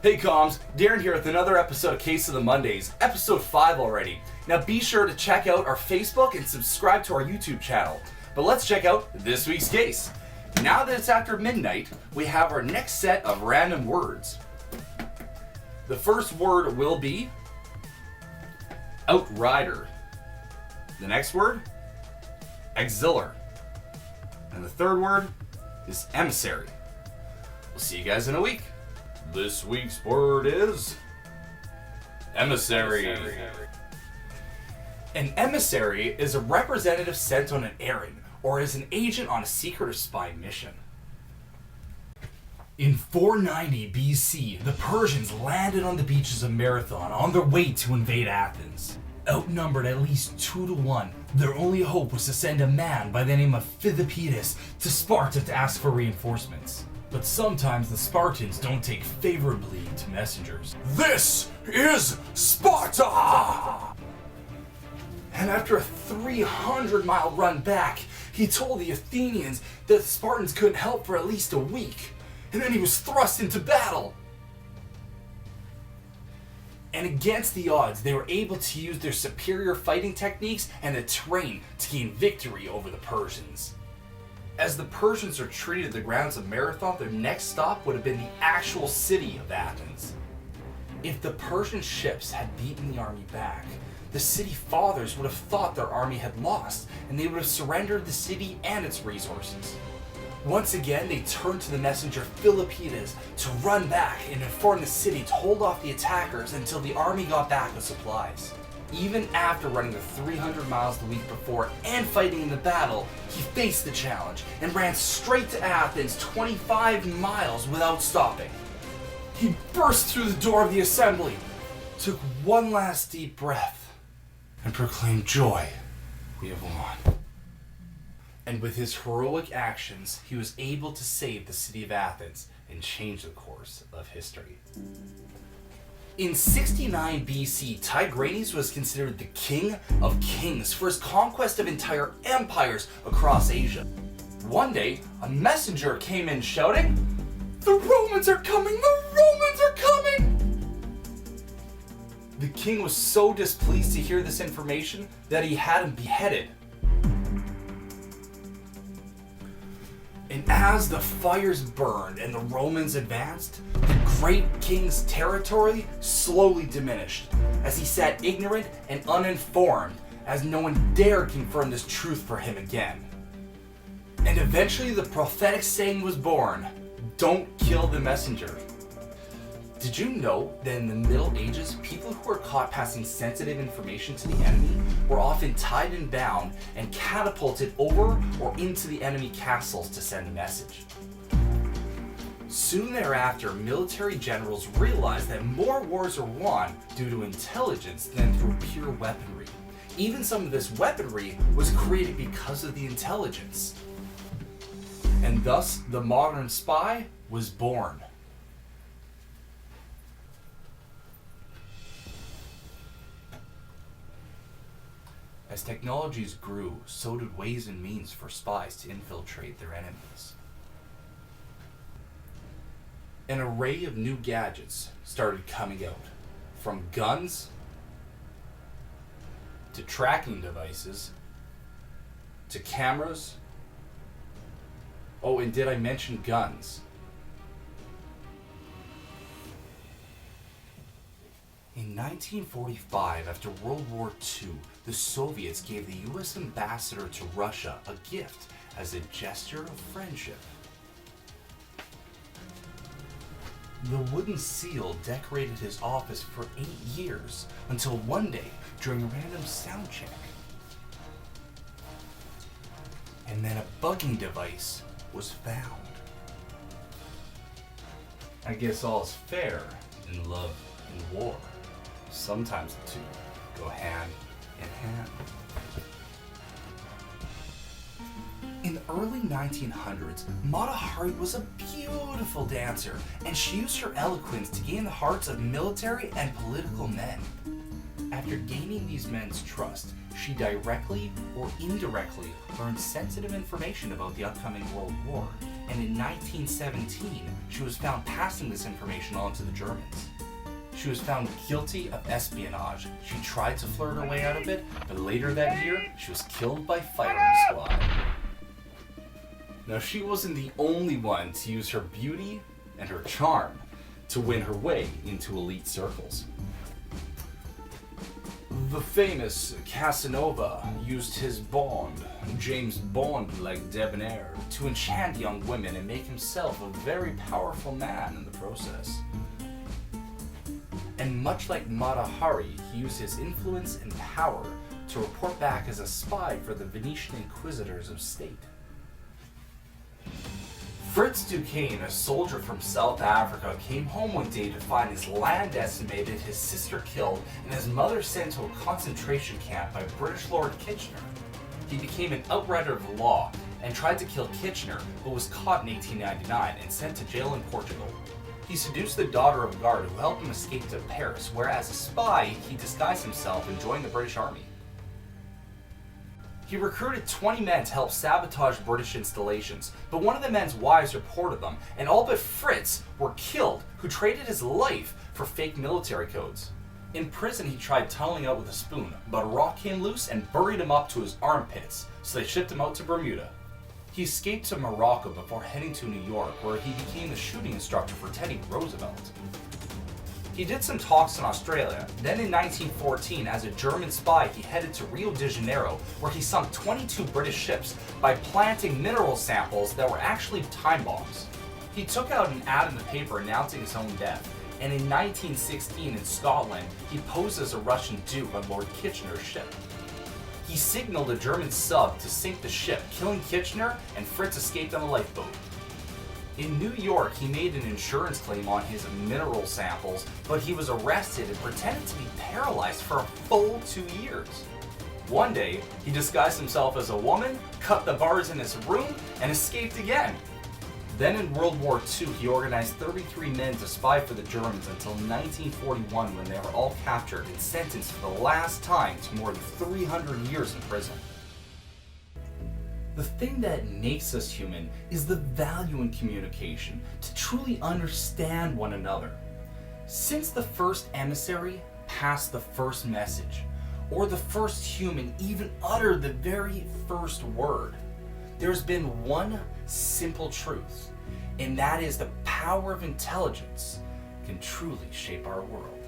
Hey comms, Darren here with another episode of Case of the Mondays, episode 5 already. Now be sure to check out our Facebook and subscribe to our YouTube channel. But let's check out this week's case. Now that it's after midnight, we have our next set of random words. The first word will be outrider. The next word, auxiliary. And the third word is emissary. We'll see you guys in a week. This week's word is emissary. An emissary is a representative sent on an errand or as an agent on a secret or spy mission. In 490 BC, the Persians landed on the beaches of Marathon on their way to invade Athens. Outnumbered at least 2-1, their only hope was to send a man by the name of Philippides to Sparta to ask for reinforcements. But sometimes the Spartans don't take favorably to messengers. This is Sparta! And after a 300-mile run back, he told the Athenians that the Spartans couldn't help for at least a week. And then he was thrust into battle. And against the odds, they were able to use their superior fighting techniques and the terrain to gain victory over the Persians. As the Persians retreated to the grounds of Marathon, their next stop would have been the actual city of Athens. If the Persian ships had beaten the army back, the city fathers would have thought their army had lost, and they would have surrendered the city and its resources. Once again, they turned to the messenger Philippides to run back and inform the city to hold off the attackers until the army got back with supplies. Even after running the 300 miles the week before and fighting in the battle, he faced the challenge and ran straight to Athens 25 miles without stopping. He burst through the door of the assembly, took one last deep breath, and proclaimed, "Joy, we have won." And with his heroic actions, he was able to save the city of Athens and change the course of history. In 69 BC, Tigranes was considered the king of kings for his conquest of entire empires across Asia. One day, a messenger came in shouting, "The Romans are coming! The Romans are coming!" The king was so displeased to hear this information that he had him beheaded. And as the fires burned and the Romans advanced, the great king's territory slowly diminished as he sat ignorant and uninformed, as no one dared confirm this truth for him again. And eventually the prophetic saying was born, "Don't kill the messenger." Did you know that in the Middle Ages, people who were caught passing sensitive information to the enemy were often tied and bound and catapulted over or into the enemy castles to send a message? Soon thereafter, military generals realized that more wars are won due to intelligence than through pure weaponry. Even some of this weaponry was created because of the intelligence. And thus, the modern spy was born. As technologies grew, so did ways and means for spies to infiltrate their enemies. An array of new gadgets started coming out, from guns to tracking devices to cameras. Oh, and did I mention guns? In 1945, after World War II, the Soviets gave the US ambassador to Russia a gift as a gesture of friendship. The wooden seal decorated his office for 8 years, until one day, during a random sound check. And then a bugging device was found. I guess all's fair in love and war. Sometimes the two go hand in hand. In the early 1900s, Mata Hari was a beautiful dancer, and she used her eloquence to gain the hearts of military and political men. After gaining these men's trust, she directly or indirectly learned sensitive information about the upcoming World War, and in 1917, she was found passing this information on to the Germans. She was found guilty of espionage. She tried to flirt her way out of it, but later that year, she was killed by firing squad. Now, she wasn't the only one to use her beauty and her charm to win her way into elite circles. The famous Casanova used his Bond, James Bond-like debonair, to enchant young women and make himself a very powerful man in the process. And much like Mata Hari, he used his influence and power to report back as a spy for the Venetian Inquisitors of State. Fritz Duquesne, a soldier from South Africa, came home one day to find his land decimated, his sister killed, and his mother sent to a concentration camp by British Lord Kitchener. He became an outrider of the law and tried to kill Kitchener, but was caught in 1899 and sent to jail in Portugal. He seduced the daughter of a guard who helped him escape to Paris, where as a spy, he disguised himself and joined the British Army. He recruited 20 men to help sabotage British installations, but one of the men's wives reported them, and all but Fritz were killed, who traded his life for fake military codes. In prison, he tried tunneling out with a spoon, but a rock came loose and buried him up to his armpits, so they shipped him out to Bermuda. He escaped to Morocco before heading to New York, where he became the shooting instructor for Teddy Roosevelt. He did some talks in Australia. Then in 1914, as a German spy, he headed to Rio de Janeiro, where he sunk 22 British ships by planting mineral samples that were actually time bombs. He took out an ad in the paper announcing his own death, and in 1916 in Scotland, he posed as a Russian duke on Lord Kitchener's ship. He signaled a German sub to sink the ship, killing Kitchener, and Fritz escaped on a lifeboat. In New York, he made an insurance claim on his mineral samples, but he was arrested and pretended to be paralyzed for a full 2 years. One day, he disguised himself as a woman, cut the bars in his room, and escaped again. Then in World War II, he organized 33 men to spy for the Germans until 1941, when they were all captured and sentenced for the last time to more than 300 years in prison. The thing that makes us human is the value in communication, to truly understand one another. Since the first emissary passed the first message, or the first human even uttered the very first word, there's been one simple truth, and that is the power of intelligence can truly shape our world.